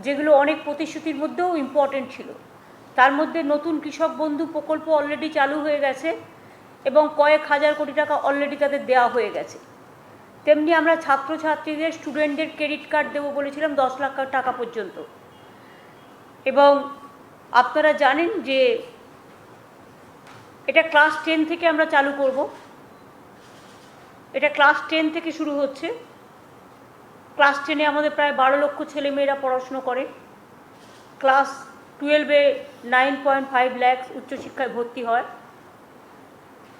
যেগুলো অনেক প্রতিশ্রুতির মধ্যেও ইম্পর্টেন্ট ছিল। তার মধ্যে নতুন কৃষক বন্ধু প্রকল্প অলরেডি চালু হয়ে গেছে এবং কয়েক হাজার কোটি টাকা অলরেডি তাদের দেওয়া হয়ে গেছে। তেমনি আমরা ছাত্রছাত্রীদের স্টুডেন্টদের ক্রেডিট কার্ড দেবো বলেছিলাম 10 লাখ টাকা পর্যন্ত। এবং আপনারা জানেন যে এটা ক্লাস 10 থেকে আমরা চালু করব। এটা ক্লাস 10 থেকে শুরু হচ্ছে। ক্লাস 10-এ আমাদের প্রায় 12 লক্ষ ছেলেমেয়েরা পড়াশুনো করে। ক্লাস 12-এ 9.5 লাখ উচ্চশিক্ষায় ভর্তি হয়।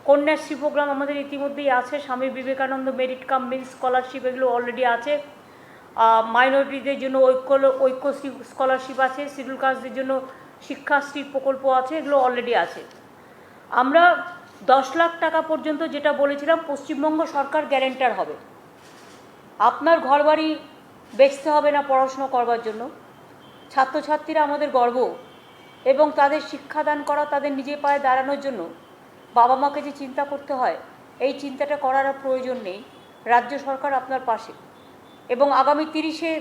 কন্যাশ্রী প্রোগ্রাম আমাদের ইতিমধ্যেই আছে। Swami Vivekananda merit cum means scholarship এগুলো অলরেডি আছে। মাইনরিটিদের জন্য ঐক্যশ্রী স্কলারশিপ আছে। শিডিউল কাস্টদের জন্য শিক্ষাশ্রী প্রকল্প আছে, এগুলো অলরেডি আছে। আমরা 10 লাখ টাকা পর্যন্ত যেটা বলেছিলাম, পশ্চিমবঙ্গ সরকার গ্যারেন্টার হবে। আপনার ঘরবাড়ি বেচতে হবে না পড়াশুনো করবার জন্য। ছাত্রছাত্রীরা আমাদের গর্ব এবং তাদের শিক্ষাদান করা, তাদের নিজের পায়ে দাঁড়ানোর জন্য বাবা মাকে যে চিন্তা করতে হয়, এই চিন্তাটা করার প্রয়োজন নেই। রাজ্য সরকার আপনার পাশে। এবং আগামী 30শে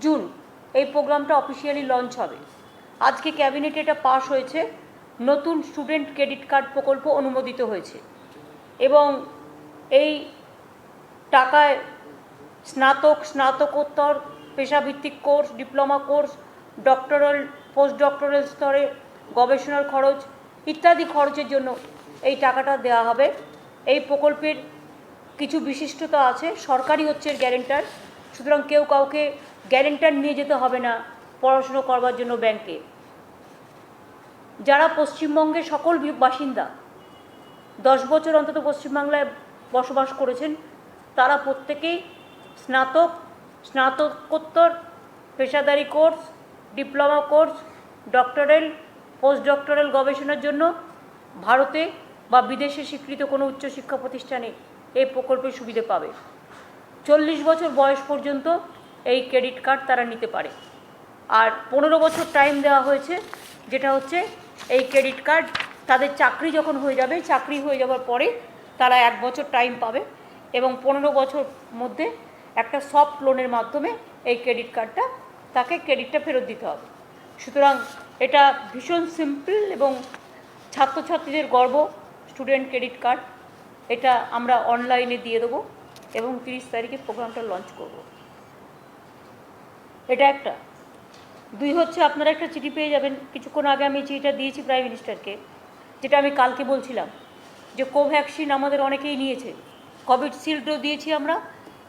জুন এই প্রোগ্রামটা অফিসিয়ালি লঞ্চ হবে। আজকে ক্যাবিনেটে এটা পাস হয়েছে। নতুন স্টুডেন্ট ক্রেডিট কার্ড প্রকল্প অনুমোদিত হয়েছে এবং এই টাকায় স্নাতকোত্তর পেশাভিত্তিক course, diploma course, doctoral, post doctoral স্তরে গবেষণার খরচ ইত্যাদি খরচের জন্য এই টাকাটা দেওয়া হবে। এই প্রকল্পের কিছু বিশিষ্টতা আছে। সরকারই হচ্ছে এর গ্যারেন্টার, সুতরাং কেউ কাউকে গ্যারেন্টার নিয়ে যেতে হবে না পড়াশুনো করবার জন্য ব্যাংকে। যারা পশ্চিমবঙ্গের সকল বাসিন্দা 10 বছর অন্তত পশ্চিমবাংলায় বসবাস করেছেন, তারা প্রত্যেকেই স্নাতকোত্তর পেশাদারি course, diploma course, doctoral, post doctoral গবেষণার জন্য ভারতে বা বিদেশে স্বীকৃত কোনো উচ্চশিক্ষা প্রতিষ্ঠানে এই প্রকল্পের সুবিধে পাবে। 40 বছর বয়স পর্যন্ত এই ক্রেডিট কার্ড তারা নিতে পারে। আর 15 বছর টাইম দেওয়া হয়েছে, যেটা হচ্ছে এই ক্রেডিট কার্ড তাদের চাকরি যখন হয়ে যাবে, চাকরি হয়ে যাওয়ার পরে তারা 1 বছর টাইম পাবে এবং 15 বছর মধ্যে একটা সফট লোনের মাধ্যমে এই ক্রেডিট কার্ডটা তাকে ক্রেডিটটা ফেরত দিতে হবে। সুতরাং এটা ভীষণ সিম্পল এবং ছাত্রছাত্রীদের গর্ব। স্টুডেন্ট ক্রেডিট কার্ড এটা আমরা অনলাইনে দিয়ে দেবো এবং 30 তারিখে প্রোগ্রামটা লঞ্চ করব। এটা একটা। 2 হচ্ছে, আপনারা একটা চিঠি পেয়ে যাবেন। কিছুক্ষণ আগে আমি চিঠিটা দিয়েছি প্রাইম মিনিস্টারকে, যেটা আমি কালকে বলছিলাম যে কোভ্যাক্সিন আমাদের অনেকেই নিয়েছে, কোভিশিল্ডও দিয়েছি আমরা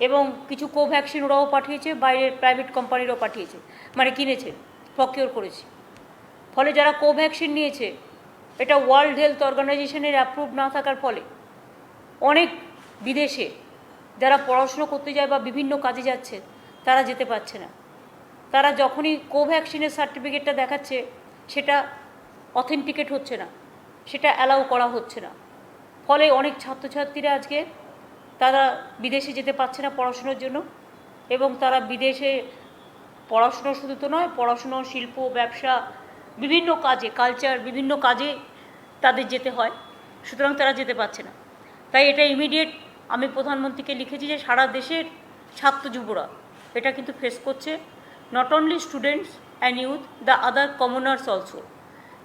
এবং কিছু কোভ্যাক্সিন ওরাও পাঠিয়েছে, বাইরের প্রাইভেট কোম্পানিরাও পাঠিয়েছে, মানে কিনেছে, প্রকিওর করেছে। ফলে যারা কোভ্যাক্সিন নিয়েছে, এটা ওয়ার্ল্ড হেলথ অর্গানাইজেশনের অ্যাপ্রুভ না থাকার ফলে অনেক বিদেশে যারা পড়াশুনো করতে যায় বা বিভিন্ন কাজে যাচ্ছে, তারা যেতে পারছে না। তারা যখনই কোভ্যাক্সিনের সার্টিফিকেটটা দেখাচ্ছে, সেটা অথেন্টিকেট হচ্ছে না, সেটা অ্যালাউ করা হচ্ছে না। ফলে অনেক ছাত্রছাত্রীরা আজকে তারা বিদেশে যেতে পারছে না পড়াশুনোর জন্য এবং তারা বিদেশে পড়াশুনো শুধু তো নয়, পড়াশুনো, শিল্প, ব্যবসা, বিভিন্ন কাজে, কালচার, বিভিন্ন কাজে তাদের যেতে হয়। সুতরাং তারা যেতে পারছে না। তাই এটা ইমিডিয়েট আমি প্রধানমন্ত্রীকে লিখেছি যে সারা দেশের ছাত্র যুবরা এটা কিন্তু ফেস করছে। Not only students and youth, the other commoners also.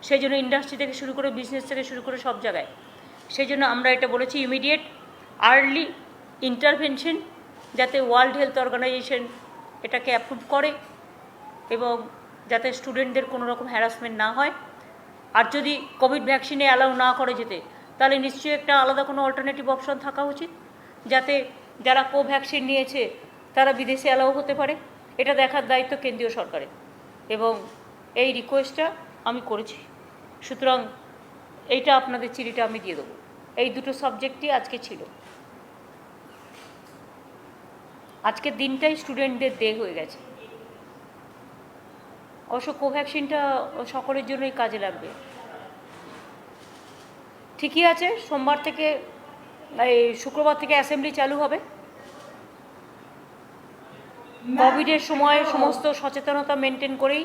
সেই জন্য ইন্ডাস্ট্রি থেকে শুরু করে, বিজনেস থেকে শুরু করে সব জায়গায়। সেই জন্য আমরা এটা বলেছি ইমিডিয়েট আর্লি ইন্টারভেনশন, যাতে ওয়ার্ল্ড হেলথ অর্গানাইজেশন এটাকে অ্যাপ্রুভ করে এবং যাতে স্টুডেন্টদের কোনো রকম হ্যারাসমেন্ট না হয়। আর যদি কোভিড ভ্যাকসিনে অ্যালাউ না করে যেতে, তাহলে নিশ্চয়ই একটা আলাদা কোনো অল্টারনেটিভ অপশন থাকা উচিত, যাতে যারা কোভ্যাক্সিন নিয়েছে তারা বিদেশে অ্যালাউ হতে পারে। এটা দেখার দায়িত্ব কেন্দ্রীয় সরকারের এবং এই রিকোয়েস্টটা আমি করেছি। সুতরাং এইটা আপনাদের চিঠিটা আমি দিয়ে দেবো। এই দুটো সাবজেক্টই আজকে ছিল। আজকের দিনটাই স্টুডেন্টদের ডে হয়ে গেছে। অবশ্য কোভ্যাক্সিনটা সকলের জন্যই কাজে লাগবে। ঠিকই আছে, সোমবার থেকে এই শুক্রবার থেকে অ্যাসেম্বলি চালু হবে। কোভিডের সময় সমস্ত সচেতনতা মেনটেন করেই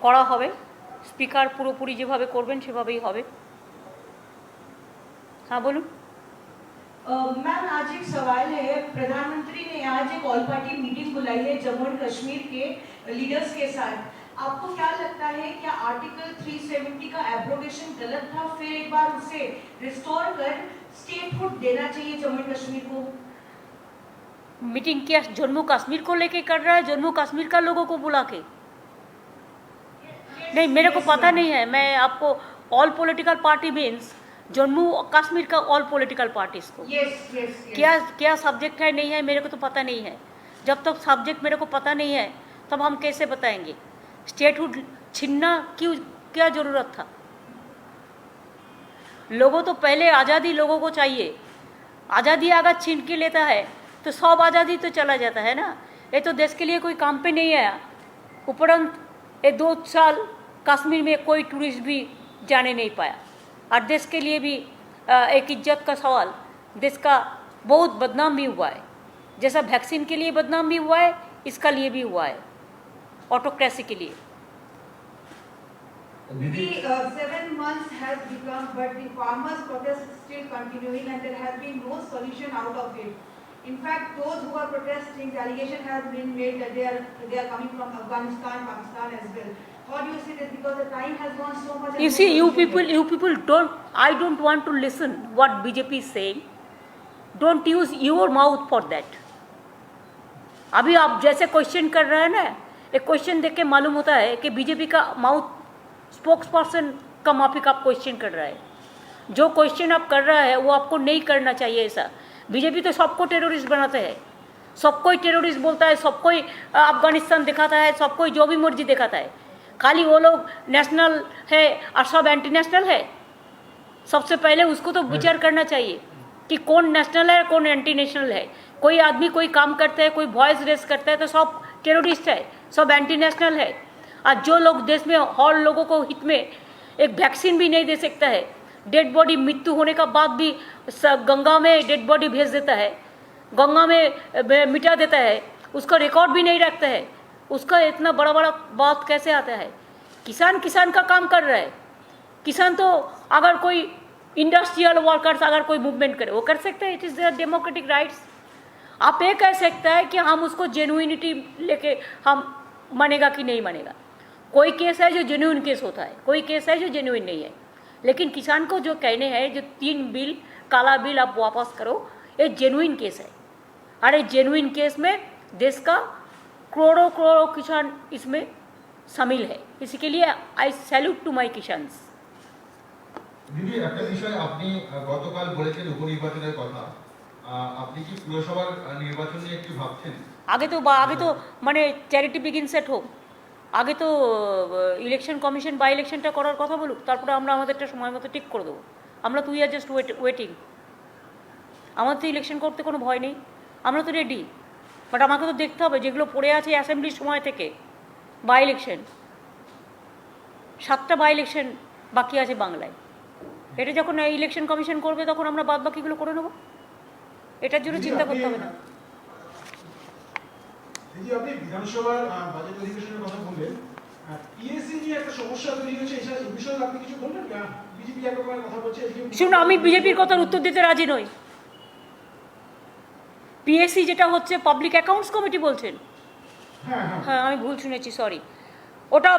করা হবে। স্পিকার পুরোপুরি যেভাবে করবেন সেভাবেই হবে। हाँ बोलूँ। मैम आज एक सवाल है, प्रधानमंत्री ने आज एक ऑल पार्टी मीटिंग बुलाई है जम्मू एंड कश्मीर के लीडर्स के साथ। आपको क्या लगता है, क्या आर्टिकल 370 का एब्रोगेशन गलत था? फिर एक बार उसे रिस्टोर कर स्टेटहुड देना चाहिए जम्मू कश्मीर को। मीटिंग क्या जम्मू कश्मीर को लेके कर रहा है, जम्मू कश्मीर का लोगों को बुला के? नहीं, मेरे को पता नहीं है। मैं आपको all political party means Jammu Kashmir का ऑल पॉलिटिकल पार्टीज को क्या क्या सब्जेक्ट है नहीं है मेरे को तो पता नहीं है। जब तक सब्जेक्ट मेरे को पता नहीं है तब हम कैसे बताएंगे? स्टेटहुड छीनना क्यों, क्या ज़रूरत था? लोगों तो पहले आज़ादी लोगों को चाहिए। आज़ादी अगर छीन के लेता है तो सब आज़ादी तो चला जाता है ना। ये तो देश के लिए कोई काम पे नहीं आया। उपरंत ये 2 साल कश्मीर में कोई टूरिस्ट भी जाने नहीं पाया और देश के लिए भी एक इज्जत का सवाल, देश का बहुत बदनाम भी हुआ है। जैसा वैक्सीन के लिए बदनाम भी हुआ है, इसका लिए भी हुआ है, ऑटोक्रेसी के लिए। The 7 months has become, but the farmers' protest is still continuing, and there has been no solution out of it. In fact, those who are protesting, the allegation has been made that they are coming from Afghanistan, Pakistan as well. How do you see this? Because the time has gone so much. You see, you people don't. I don't want to listen what BJP is saying. Don't use your mouth for that. अभी आप जैसे question कर रहे हैं ना, एक question देख के मालूम होता है कि बीजेपी का माउथ स्पोक्स पर्सन का माफिक आप क्वेश्चन कर रहा है। जो क्वेश्चन आप कर रहा है वो आपको नहीं करना चाहिए ऐसा। बीजेपी तो सबको टेररिस्ट बनाते हैं, सबको टेररिस्ट बोलता है, सबको अफगानिस्तान दिखाता है, सबको जो भी मर्जी दिखाता है। खाली वो लोग नेशनल है और सब एंटी नेशनल है। सबसे पहले उसको तो विचार करना चाहिए कि कौन नेशनल है कौन एंटी नेशनल है। कोई आदमी कोई काम करता है, कोई वॉइस रेस करता है तो सब टेररिस्ट है, सब एंटी नेशनल है। आज जो लोग देश में और लोगों को हित में एक वैक्सीन भी नहीं दे सकता है, डेड बॉडी मृत्यु होने का बाद भी गंगा में डेड बॉडी भेज देता है, गंगा में मिटा देता है, उसका रिकॉर्ड भी नहीं रखता है, उसका इतना बड़ा बड़ा बात कैसे आता है? किसान का काम कर रहा है। किसान तो अगर कोई इंडस्ट्रियल वर्कर्स अगर कोई मूवमेंट करे वो कर सकते हैं, it is there democratic rights. आप ये कह सकता है कि हम उसको जेन्युइनिटी लेके हम मानेगा कि नहीं मानेगा। कोई केस है जो जेन्युइन केस होता है, कोई केस है जो जेन्युइन नहीं है। लेकिन किसान को जो कहने हैं जो 3 बिल काला बिल आप वापस करो, ये जेन्युइन केस है। अरे जेन्युइन केस में देश का करोड़ों करोड़ों किसान इसमें शामिल है। इसी के लिए आई सैल्यूट टू माई किसान्स। দিদি একটা বিষয় আপনি গতকাল বলেছেন উপনির্বাচনের কথা, আপনি কি পুরসভার নির্বাচন নিয়ে একটু ভাবছেন? আগে তো মানে চ্যারিটি বিগিনস এট হোম। আগে তো ইলেকশন কমিশন বা ইলেকশনটা করার কথা বলুক, তারপরে আমরা আমাদেরটা সময় মতো ঠিক করে দেবো। আমরা তো উই আর জাস্ট ওয়েটিং। আমাদের তো ইলেকশন করতে কোনো ভয় নেই, আমরা তো রেডি। বাট আমাকে তো দেখতে হবে যেগুলো পড়ে আছে অ্যাসেম্বলির সময় থেকে। বাই ইলেকশন 7টা বাই ইলেকশন বাকি আছে বাংলায়। এটা যখন ইলেকশন কমিশন করবে তখন আমরা বাদ বাকিগুলো করে নেব, এটার জন্য চিন্তা করতে হবে না। দিদি আপনি বিধানসভার বাজেট অধিবেশনের কথা বললেন, পিএসসি নিয়ে একটা সমস্যা তৈরি হয়েছে, এই বিষয়ে আপনি কিছু বলবেন? বিজেপি এক রকমের কথা বলছে। শুনুন, আমি বিজেপির কথার উত্তর দিতে রাজি নই। পিএসসি যেটা হচ্ছে পাবলিক অ্যাকাউন্টস কমিটি বলছেন? হ্যাঁ, আমি ভুল শুনেছি, সরি। ওটা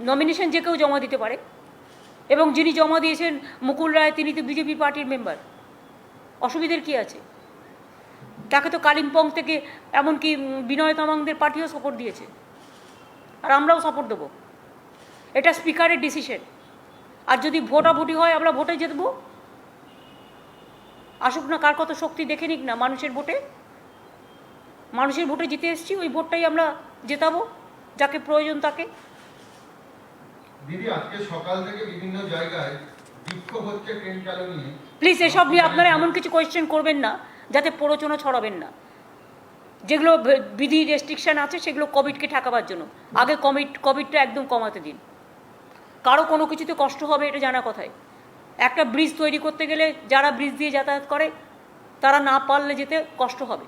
নমিনেশন যে কেউ জমা দিতে পারে, এবং যিনি জমা দিয়েছেন মুকুল রায় তিনি তো বিজেপি পার্টির মেম্বার। অসুবিধার কী আছে? তাকে তো কালিম্পং থেকে এমনকি বিনয় তামাংদের পার্টিও সাপোর্ট দিয়েছে, আর আমরাও সাপোর্ট দেবো। এটা স্পিকারের ডিসিশন। আর যদি ভোটাভুটি হয় আমরা ভোটে জিতবো। আসুক না, কার কত শক্তি দেখে নিক না। মানুষের ভোটে জিতে এসেছি, ওই ভোটটাই আমরা জেতাবো যাকে প্রয়োজন তাকে। দিদি আজকে সকাল থেকে বিভিন্ন জায়গায় বিক্ষোভ হচ্ছে ট্রেন চালু নিয়ে। প্লিজ এসব নিয়ে আপনারা এমন কিছু কোয়েশ্চেন করবেন না যাতে প্ররোচনা ছড়াবেন না। যেগুলো বিধি রেস্ট্রিকশান আছে সেগুলো কোভিডকে ঠেকাবার জন্য। আগে কোভিডটা একদম কমাতে দিন। কারো কোনো কিছুতে কষ্ট হবে এটা জানা কথাই। একটা ব্রিজ তৈরি করতে গেলে যারা ব্রিজ দিয়ে যাতায়াত করে তারা না পারলে যেতে কষ্ট হবে,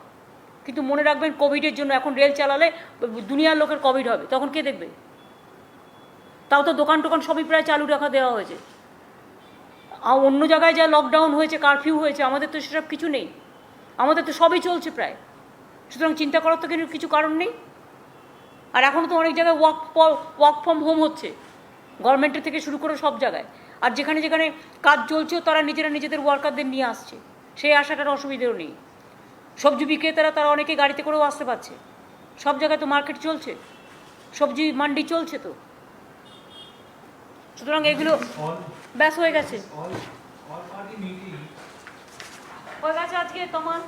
কিন্তু মনে রাখবেন কোভিডের জন্য এখন রেল চালালে দুনিয়ার লোকের কোভিড হবে, তখন কে দেখবে? তাও তো দোকান টোকান সবই প্রায় চালু রাখা দেওয়া হয়েছে। অন্য জায়গায় যা লকডাউন হয়েছে, কারফিউ হয়েছে, আমাদের তো সেসব কিছু নেই, আমাদের তো সবই চলছে প্রায়। সুতরাং চিন্তা করার তো কিছু কারণ নেই। আর এখনও তো অনেক জায়গায় ওয়ার্ক ফ্রম হোম হচ্ছে, গভর্নমেন্টের থেকে শুরু করে সব জায়গায়। আর যেখানে যেখানে কাজ চলছেও তারা নিজেরা নিজেদের ওয়ার্কারদের নিয়ে আসছে, সেই আসাটার অসুবিধেও নেই। সবজি বিক্রেতারা তারা অনেকে গাড়িতে করেও আসতে পারছে, সব জায়গায় তো মার্কেট চলছে, সবজি মান্ডি চলছে তো। সুতরাং এগুলো ব্যাস হয়ে গেছে, হয়ে গেছে আজকে তোমার